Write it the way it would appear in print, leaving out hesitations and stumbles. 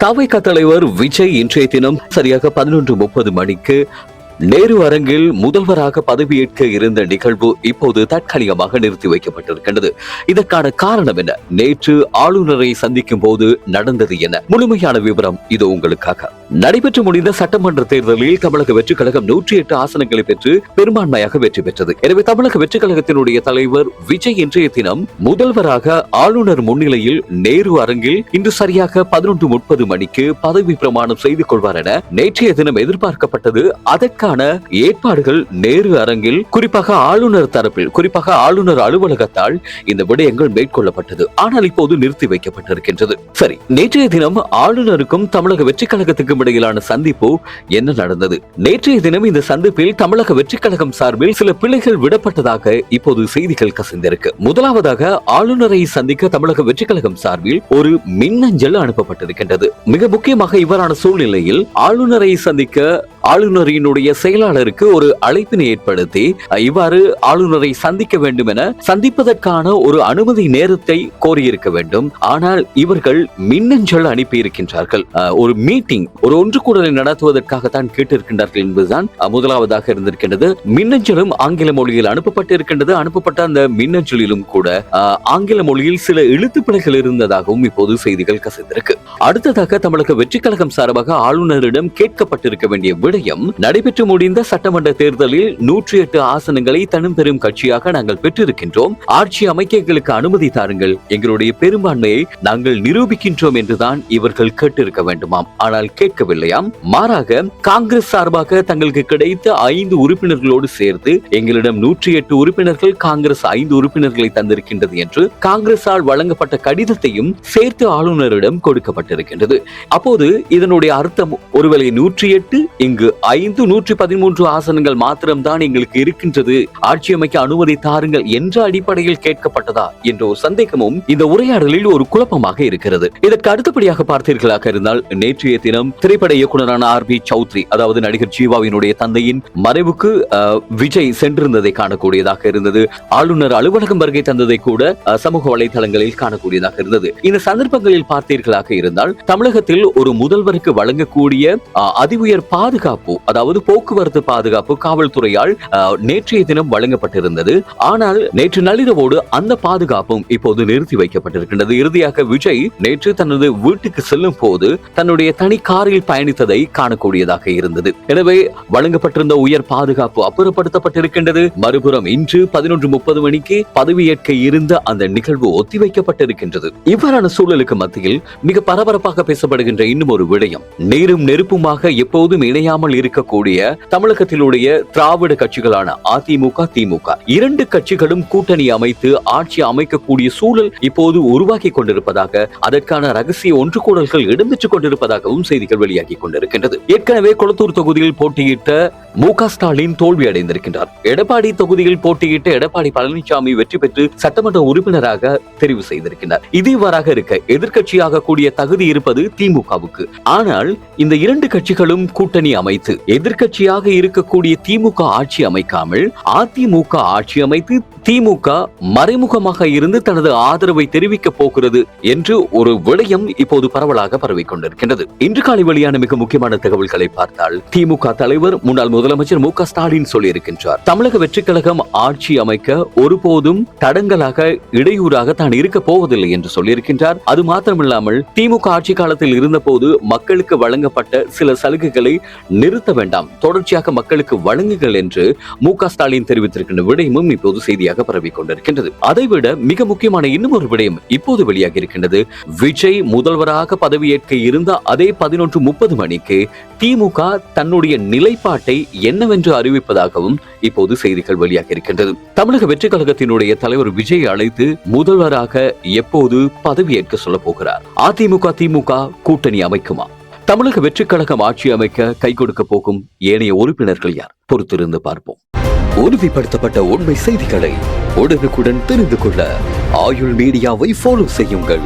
தவிக தலைவர் விஜய் இன்றைய தினம் சரியாக 11:30 மணிக்கு நேரு அரங்கில் முதல்வராக பதவியேற்க இருந்த நிகழ்வு இப்போது தற்காலிகமாக நிறுத்தி வைக்கப்பட்டிருக்கின்றது. இதற்கான காரணம் என்ன? நேற்று ஆளுநரை சந்திக்கும் போது நடந்தது என்ன? முழுமையான விவரம் இது உங்களுக்காக. நடைபெற்று முடிந்த சட்டமன்ற தேர்தலில் தமிழக வெற்றிக் கழகம் 108 ஆசனங்களை பெற்று பெரும்பான்மையாக வெற்றி பெற்றது. எனவே தமிழக வெற்றிக் கழகத்தினுடைய தலைவர் விஜய் இன்றைய தினம் முதல்வராக ஆளுநர் முன்னிலையில் நேரு அரங்கில் இன்று சரியாக 11:30 மணிக்கு பதவி பிரமாணம் செய்து கொள்வார் என நேற்றைய தினம் எதிர்பார்க்கப்பட்டது. அதற்கான ஏற்பாடுகள் நேரு அரங்கில் குறிப்பாக ஆளுநர் தரப்பில், குறிப்பாக ஆளுநர் அலுவலகத்தால் இந்த விடயங்கள் மேற்கொள்ளப்பட்டது. ஆனால் இப்போது நிறுத்தி வைக்கப்பட்டிருக்கின்றது. சரி, நேற்றைய தினம் ஆளுநருக்கும் தமிழக வெற்றிக் கழகத்துக்கும் இடையிலான சந்திப்பு என்ன நடந்தது? நேற்றைய தினம் இந்த சந்திப்பில் தமிழக வெற்றிக் கழகம் சார்பில் சில பிழைகள் விடப்பட்டதாக இப்போது செய்திகள் கசிந்திருக்கு. முதலாவதாக ஆளுநரை சந்திக்க தமிழக வெற்றிக் கழகம் சார்பில் ஒரு மின்னஞ்சல் அனுப்பப்பட்டிருக்கின்றது. மிக முக்கியமாக இவ்வாறான சூழ்நிலையில் ஆளுநரை சந்திக்க ஆளுநரினுடைய செயலாளருக்கு ஒரு அழைப்பினை ஏற்படுத்தி இவ்வாறு ஆளுநரை சந்திக்க வேண்டும் என சந்திப்பதற்கான ஒரு அனுமதி நேரத்தை கோரியிருக்க வேண்டும். ஆனால் இவர்கள் மின்னஞ்சல் அனுப்பி இருக்கின்றார்கள். ஒரு மீட்டிங், ஒரு ஒன்று கூடலை நடத்துவதற்காகத்தான் கேட்டிருக்கின்றார்கள் என்பதுதான் முதலாவதாக இருந்திருக்கின்றது. மின்னஞ்சலும் ஆங்கில மொழியில் அனுப்பப்பட்டிருக்கின்றது. அனுப்பப்பட்ட அந்த மின்னஞ்சலிலும் கூட ஆங்கில மொழியில் சில எழுத்து பிழைகள் இருந்ததாகவும் இப்போது செய்திகள் கசிந்திருக்கு. அடுத்ததாக தமிழக வெற்றிக் கழகம் சார்பாக ஆளுநரிடம் கேட்கப்பட்டிருக்க வேண்டிய விடயம், நடைபெற்று முடிந்த சட்டமன்ற தேர்தலில் 108 ஆசனங்களை தனிப்பெரும் பெரும் கட்சியாக நாங்கள் பெற்றிருக்கின்றோம். ஆட்சி அமைக்க எங்களுக்கு அனுமதி தாருங்கள், எங்களுடைய பெரும்பான்மையை நாங்கள் நிரூபிக்கின்றோம் என்றுதான் இவர்கள் கேட்டிருக்க வேண்டுமாம். ஆனால் கேட்கவில்லையாம். மாறாக காங்கிரஸ் சார்பாக தங்களுக்கு கிடைத்த 5 உறுப்பினர்களோடு சேர்த்து எங்களிடம் 108 உறுப்பினர்கள், காங்கிரஸ் 5 உறுப்பினர்களை தந்திருக்கின்றது என்று காங்கிரசால் வழங்கப்பட்ட கடிதத்தையும் சேர்த்து ஆளுநரிடம் கொடுக்கப்பட்டிருக்கின்றது. அப்போது இதனுடைய அர்த்தம், ஒருவேளை 108 இங்கு 5 113 ஆசனங்கள் மாத்திரம்தான் எங்களுக்கு இருக்கின்றது, ஆட்சி அமைக்க அனுமதி தாருங்கள் என்ற அடிப்படையில் கேட்கப்பட்டதா என்ற ஒரு சந்தேகமும் இந்த உரையாடலில் ஒரு குழப்பமாக இருக்கிறது. இதற்கு அடுத்தபடியாக பார்த்தீர்களாக இருந்தால், நேற்றைய தினம் திரைப்பட இயக்குனரான RB சௌத்ரி, அதாவது நடிகர் ஜீவாவினுடைய தந்தையின் மறைவுக்கு விஜய் சென்றிருந்ததை காணக்கூடியதாக இருந்தது. ஆளுநர் அலுவலகம் வருகை தந்ததை கூட சமூக வலைதளங்களில் காணக்கூடியதாக இருந்தது. இந்த சந்தர்ப்பங்களில் பார்த்தீர்களாக இருந்தால், தமிழகத்தில் ஒரு முதல்வருக்கு வழங்கக்கூடிய அதிஉயர் பாதுகாப்பு, அதாவது போக்குவரத்து பாதுகாப்பு காவல்துறையால் நேற்றைய தினம் வழங்கப்பட்டிருந்தது. ஆனால் நேற்று நள்ளிரவோடு அந்த பாதுகாப்பும் இப்போது நிறுத்தி வைக்கப்பட்டிருக்கின்றது. இறுதியாக விஜய் நேற்று தனது வீட்டுக்கு செல்லும் போது தன்னுடைய தனி காரில் பயணித்ததை காணக்கூடியதாக இருந்தது. எனவே வழங்கப்பட்டிருந்த உயர் பாதுகாப்பு அப்புறப்படுத்தப்பட்டிருக்கின்றது. மறுபுறம் இன்று 11:30 மணிக்கு பதவியேற்க இருந்த அந்த நிகழ்வு ஒத்திவைக்கப்பட்டிருக்கின்றது. இவ்வாறான சூழலுக்கு மத்தியில் மிக பரபரப்பாக பேசப்படுகின்ற இன்னும் ஒரு விடயம், நீரும் நெருப்புமாக எப்போதும் இணையாமல் இருக்கக்கூடிய தமிழகத்திலுடைய திராவிட கட்சிகளான அதிமுக, திமுக 2 கட்சிகளும் கூட்டணி அமைத்து ஆட்சி அமைக்கக்கூடிய சூழல் இப்போது உருவாக்கி கொண்டிருப்பதாக, அதற்கான ரகசிய ஒன்று கூடல்கள் இடம்பெற்றுக் கொண்டிருப்பதாகவும் செய்திகள் வெளியாகி கொண்டிருக்கின்றது. ஏற்கனவே கொளத்தூர் தொகுதியில் போட்டியிட்ட மு.க. ஸ்டாலின் தோல்வி அடைந்திருக்கின்றார். எடப்பாடி தொகுதியில் போட்டியிட்ட எடப்பாடி பழனிசாமி வெற்றி பெற்று சட்டமன்ற உறுப்பினராக தெரிவு செய்திருக்கிறார். இது இவ்வாறாக இருக்க எதிர்கட்சியாக கூடிய தகுதி இருப்பது திமுகவுக்கு. ஆனால் இந்த 2 கட்சிகளும் கூட்டணி அமைத்து எதிர்கட்சியாக இருக்கக்கூடிய திமுக ஆட்சி அமைக்காமல் அதிமுக ஆட்சி அமைத்து திமுக மறைமுகமாக இருந்து தனது ஆதரவை தெரிவிக்க போகிறது என்று ஒரு விடயம் இப்போது பரவலாக பரவிக் கொண்டிருக்கின்றது. இன்று காலை வெளியான மிக முக்கியமான தகவல்களை பார்த்தால், திமுக தலைவர் முன்னாள் முதலமைச்சர் மு.க. ஸ்டாலின் சொல்லியிருக்கின்றார், தமிழக வெற்றிக் கழகம் ஆட்சி அமைக்க ஒருபோதும் தடங்கலாக இடையூறாக தான் இருக்க போவதில்லை என்று சொல்லியிருக்கின்றார். அது மாத்திரமில்லாமல் திமுக ஆட்சி காலத்தில் இருந்த போது மக்களுக்கு வழங்கப்பட்ட சில சலுகைகளை நிறுத்த வேண்டாம், தொடர்ச்சியாக மக்களுக்கு வழங்குங்கள் என்று மு.க. ஸ்டாலின் தெரிவித்திருக்கின்ற விடயமும் இப்போது செய்தியாக பரவிக் கொண்டிருக்கின்றது. அதைவிட மிக முக்கியமான இன்னும் ஒரு விடயம் இப்போது வெளியாகி இருக்கின்றது. விஜய் முதல்வராக பதவியேற்க இருந்த அதே 11:30 மணிக்கு திமுக தன்னுடைய நிலைப்பாட்டை என்னவென்று அறிவிப்பதாகவும் இப்போது செய்திகள் வெளியாகி இருக்கின்றது. தமிழக வெற்றிக் கழகத்தினுடைய தலைவர் விஜய் அழைத்து முதல்வராக எப்போது பதவியேற்க சொல்ல போகிறார்? அதிமுக திமுக கூட்டணி அமைக்குமா? தமிழக வெற்றிக் கழகம் ஆட்சி அமைக்க கை கொடுக்க போகும் ஏனைய உறுப்பினர்கள் யார்? பொறுத்திருந்து பார்ப்போம். உறுதிப்படுத்தப்பட்ட உண்மை செய்திகளை உடனுக்குடன் தெரிந்து கொள்ள ஆயுள் மீடியாவை ஃபாலோ செய்யுங்கள்.